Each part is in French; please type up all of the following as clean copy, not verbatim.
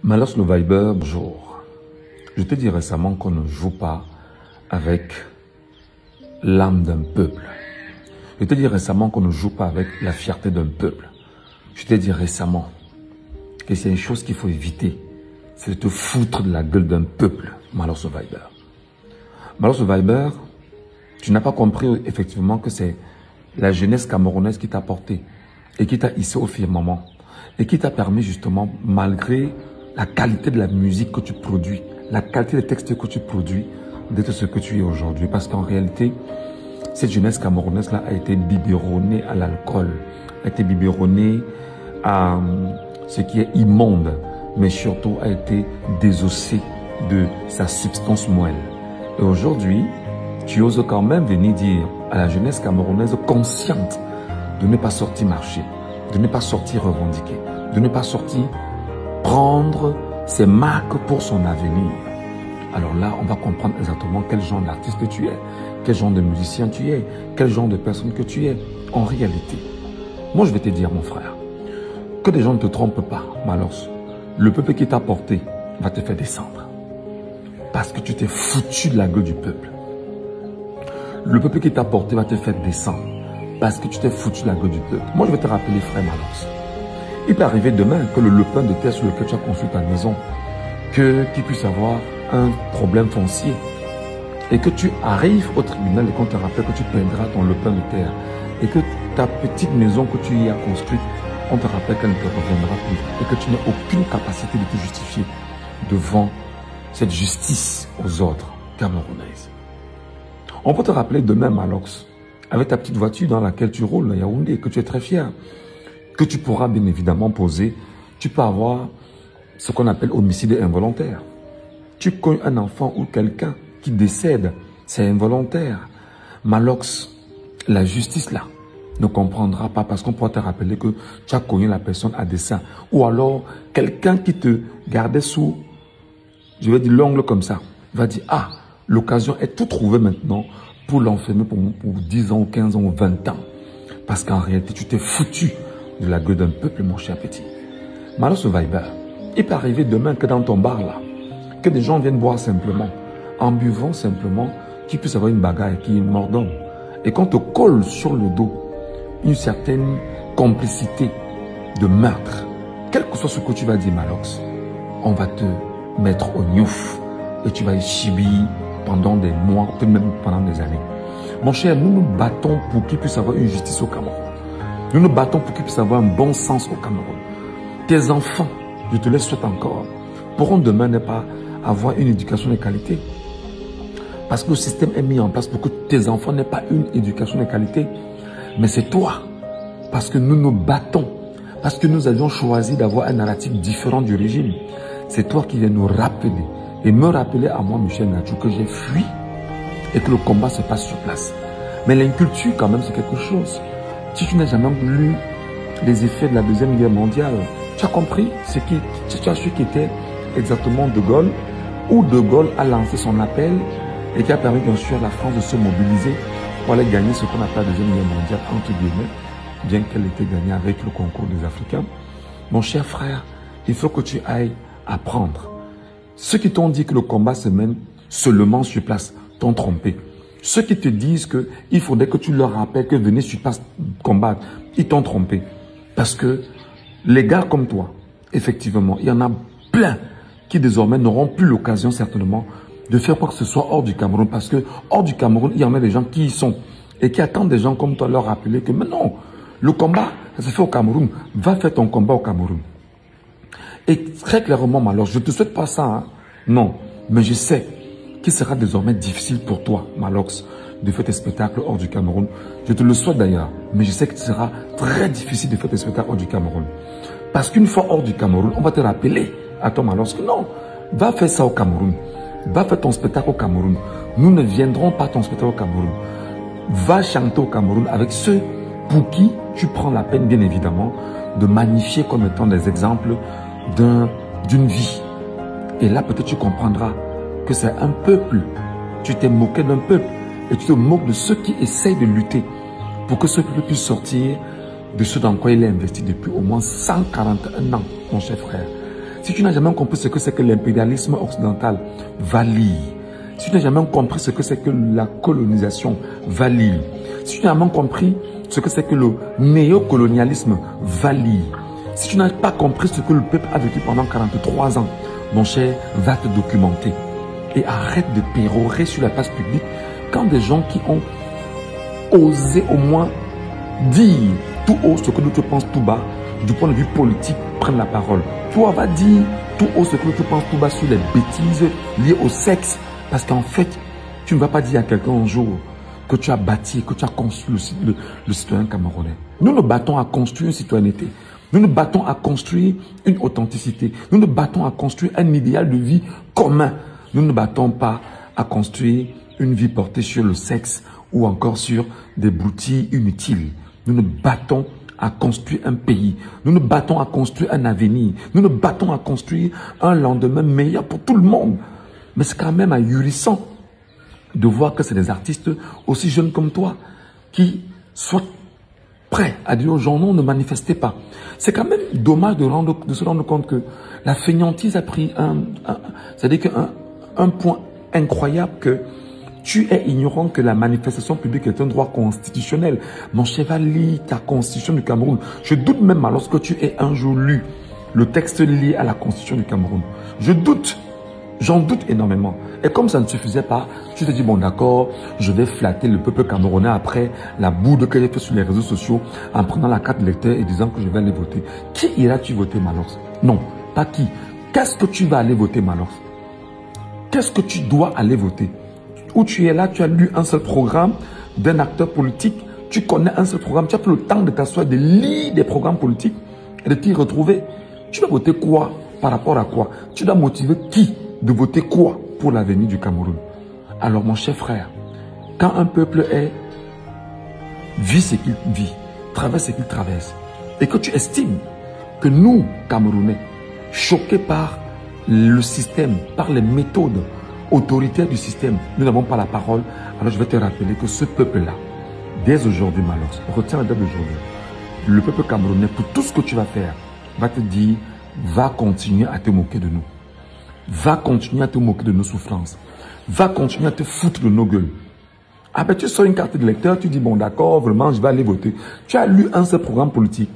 Malos le Viber, bonjour. Je te dis récemment qu'on ne joue pas avec l'âme d'un peuple. Je te dis récemment qu'on ne joue pas avec la fierté d'un peuple. Je te dis récemment que c'est une chose qu'il faut éviter. C'est de te foutre de la gueule d'un peuple, Malos le Viber. Malos le Viber, tu n'as pas compris effectivement que c'est la jeunesse camerounaise qui t'a porté et qui t'a hissé au firmament et qui t'a permis justement, malgré la qualité de la musique que tu produis, la qualité des textes que tu produis, d'être ce que tu es aujourd'hui. Parce qu'en réalité, cette jeunesse camerounaise-là a été biberonnée à l'alcool, a été biberonnée à ce qui est immonde, mais surtout a été désossée de sa substance moelle. Et aujourd'hui, tu oses quand même venir dire à la jeunesse camerounaise consciente de ne pas sortir marcher, de ne pas sortir revendiquer, de ne pas sortir prendre ses marques pour son avenir. Alors là, on va comprendre exactement quel genre d'artiste tu es, quel genre de musicien tu es, quel genre de personne que tu es en réalité. Moi, je vais te dire, mon frère, que des gens ne te trompent pas, Malos. Le peuple qui t'a porté va te faire descendre. Parce que tu t'es foutu de la gueule du peuple. Le peuple qui t'a porté va te faire descendre. Parce que tu t'es foutu de la gueule du peuple. Moi, je vais te rappeler, frère Malos. Il peut arriver demain que le lopin de terre sur lequel tu as construit ta maison, qu'il puisse avoir un problème foncier. Et que tu arrives au tribunal et qu'on te rappelle que tu perdras ton lopin de terre. Et que ta petite maison que tu y as construite, on te rappelle qu'elle ne te reviendra plus. Et que tu n'as aucune capacité de te justifier devant cette justice aux ordres camerounaises. On peut te rappeler demain, Malox, avec ta petite voiture dans laquelle tu roules à Yaoundé, que tu es très fier, que tu pourras bien évidemment poser. Tu peux avoir ce qu'on appelle homicide involontaire. Tu connais un enfant ou quelqu'un qui décède, c'est involontaire. Malox, la justice là, ne comprendra pas parce qu'on pourra te rappeler que tu as connu la personne à dessein. Ou alors, quelqu'un qui te gardait sous, je vais dire l'ongle comme ça, va dire, ah, l'occasion est tout trouvée maintenant pour l'enfermer pour 10 ans, 15 ans ou 20 ans. Parce qu'en réalité, tu t'es foutu de la gueule d'un peuple, mon cher petit. Malos le Viber, il peut arriver demain que dans ton bar là, que des gens viennent boire simplement, en buvant simplement, qu'ils puissent avoir une bagarre qui est mordant. Et qu'on te colle sur le dos une certaine complicité de meurtre. Quel que soit ce que tu vas dire, Malox, on va te mettre au gnouf et tu vas y chibiller pendant des mois, peut-être même pendant des années. Mon cher, nous nous battons pour qu'il puisse avoir une justice au Cameroun. Nous nous battons pour qu'il puisse avoir un bon sens au Cameroun. Tes enfants, je te le souhaite encore, pourront demain ne pas avoir une éducation de qualité. Parce que le système est mis en place pour que tes enfants n'aient pas une éducation de qualité. Mais c'est toi. Parce que nous nous battons. Parce que nous avions choisi d'avoir un narratif différent du régime. C'est toi qui viens nous rappeler. Et me rappeler à moi, Michel Natchou, que j'ai fui. Et que le combat se passe sur place. Mais l'inculture, quand même, c'est quelque chose. Si tu n'as jamais lu les effets de la Deuxième Guerre mondiale, tu as compris tu as su qui était exactement De Gaulle, où De Gaulle a lancé son appel et qui a permis bien sûr à la France de se mobiliser pour aller gagner ce qu'on appelle la Deuxième Guerre mondiale, entre guillemets, bien qu'elle ait été gagnée avec le concours des Africains. Mon cher frère, il faut que tu ailles apprendre. Ceux qui t'ont dit que le combat se mène seulement sur place t'ont trompé. Ceux qui te disent qu'il faudrait que tu leur rappelles que venez sur place combattre, ils t'ont trompé. Parce que les gars comme toi, effectivement, il y en a plein qui désormais n'auront plus l'occasion certainement de faire quoi que ce soit hors du Cameroun. Parce que hors du Cameroun, il y en a des gens qui y sont et qui attendent des gens comme toi leur rappeler que mais non, le combat, ça se fait au Cameroun. Va faire ton combat au Cameroun. Et très clairement, alors, je ne te souhaite pas ça, hein? Non, mais je sais qu'il sera désormais difficile pour toi, Malox, de faire tes spectacles hors du Cameroun. Je te le souhaite d'ailleurs, mais je sais que ce sera très difficile de faire tes spectacles hors du Cameroun. Parce qu'une fois hors du Cameroun, on va te rappeler à toi, Malox, que non, va faire ça au Cameroun. Va faire ton spectacle au Cameroun. Nous ne viendrons pas ton spectacle au Cameroun. Va chanter au Cameroun avec ceux pour qui tu prends la peine, bien évidemment, de magnifier comme étant des exemples d'une vie. Et là, peut-être tu comprendras que c'est un peuple. Tu t'es moqué d'un peuple et tu te moques de ceux qui essayent de lutter pour que ce peuple puisse sortir de ce dans quoi il est investi depuis au moins 141 ans, mon cher frère. Si tu n'as jamais compris ce que c'est que l'impérialisme occidental, va lire. Si tu n'as jamais compris ce que c'est que la colonisation, va lire. Si tu n'as jamais compris ce que c'est que le néocolonialisme, va lire. Si tu n'as pas compris ce que le peuple a vécu pendant 43 ans, mon cher, va te documenter. Et arrête de pérorer sur la place publique quand des gens qui ont osé au moins dire tout haut ce que d'autres pensent tout bas, du point de vue politique, prennent la parole. Toi, va dire tout haut ce que tu penses tout bas sur les bêtises liées au sexe. Parce qu'en fait, tu ne vas pas dire à quelqu'un un jour que tu as bâti, que tu as construit le citoyen camerounais. Nous nous battons à construire une citoyenneté. Nous nous battons à construire une authenticité. Nous nous battons à construire un idéal de vie commun. Nous ne battons pas à construire une vie portée sur le sexe ou encore sur des broutilles inutiles. Nous nous battons à construire un pays. Nous nous battons à construire un avenir. Nous nous battons à construire un lendemain meilleur pour tout le monde. Mais c'est quand même ahurissant de voir que c'est des artistes aussi jeunes comme toi qui soient prêts à dire aux gens non, ne manifestez pas. C'est quand même dommage de se rendre compte que la fainéantise a pris un point incroyable, que tu es ignorant que la manifestation publique est un droit constitutionnel. Mon chef, lit ta constitution du Cameroun. Je doute même lorsque tu aies un jour lu le texte lié à la constitution du Cameroun. Je doute. J'en doute énormément. Et comme ça ne suffisait pas, tu te dis, bon d'accord, je vais flatter le peuple camerounais après la boude que j'ai fait sur les réseaux sociaux en prenant la carte d'électeur et disant que je vais aller voter. Qui iras-tu voter, Malox? Non, pas qui. Qu'est-ce que tu vas aller voter, Malox? Qu'est-ce que tu dois aller voter? Où tu es là, tu as lu un seul programme d'un acteur politique, tu connais un seul programme, tu as pris le temps de t'asseoir, de lire des programmes politiques et de t'y retrouver. Tu vas voter quoi? Par rapport à quoi? Tu dois motiver qui de voter quoi pour l'avenir du Cameroun? Alors mon cher frère, quand un peuple vit ce qu'il vit, traverse ce qu'il traverse, et que tu estimes que nous, Camerounais, choqués par le système, par les méthodes autoritaires du système, nous n'avons pas la parole, alors je vais te rappeler que ce peuple-là, dès aujourd'hui, Malox, retiens la date d'aujourd'hui, le peuple camerounais, pour tout ce que tu vas faire, va te dire, va continuer à te moquer de nous. Va continuer à te moquer de nos souffrances. Va continuer à te foutre de nos gueules. Ah ben tu sors une carte d'électeur, tu dis bon d'accord, vraiment je vais aller voter. Tu as lu un seul programme politique.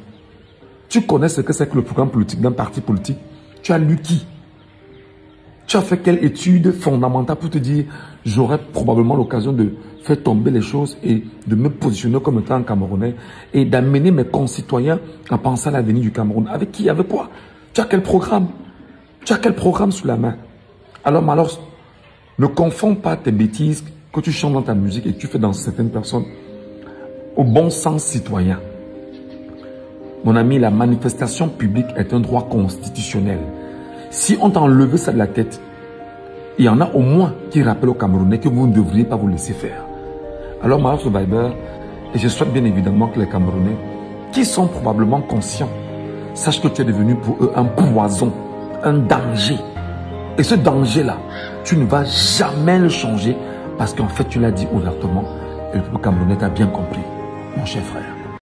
Tu connais ce que c'est que le programme politique d'un parti politique. Tu as lu qui? Tu as fait quelle étude fondamentale pour te dire j'aurai probablement l'occasion de faire tomber les choses et de me positionner comme étant un Camerounais et d'amener mes concitoyens à penser à l'avenir du Cameroun. Avec qui? Avec quoi? Tu as quel programme? Tu as quel programme sous la main? Alors, ne confonds pas tes bêtises que tu chantes dans ta musique et que tu fais dans certaines personnes au bon sens citoyen. Mon ami, la manifestation publique est un droit constitutionnel. Si on t'a enlevé ça de la tête, il y en a au moins qui rappellent aux Camerounais que vous ne devriez pas vous laisser faire. Alors, Malox Survivor, et je souhaite bien évidemment que les Camerounais, qui sont probablement conscients, sachent que tu es devenu pour eux un poison, un danger. Et ce danger-là, tu ne vas jamais le changer parce qu'en fait, tu l'as dit ouvertement et le peuple camerounais t'a bien compris, mon cher frère.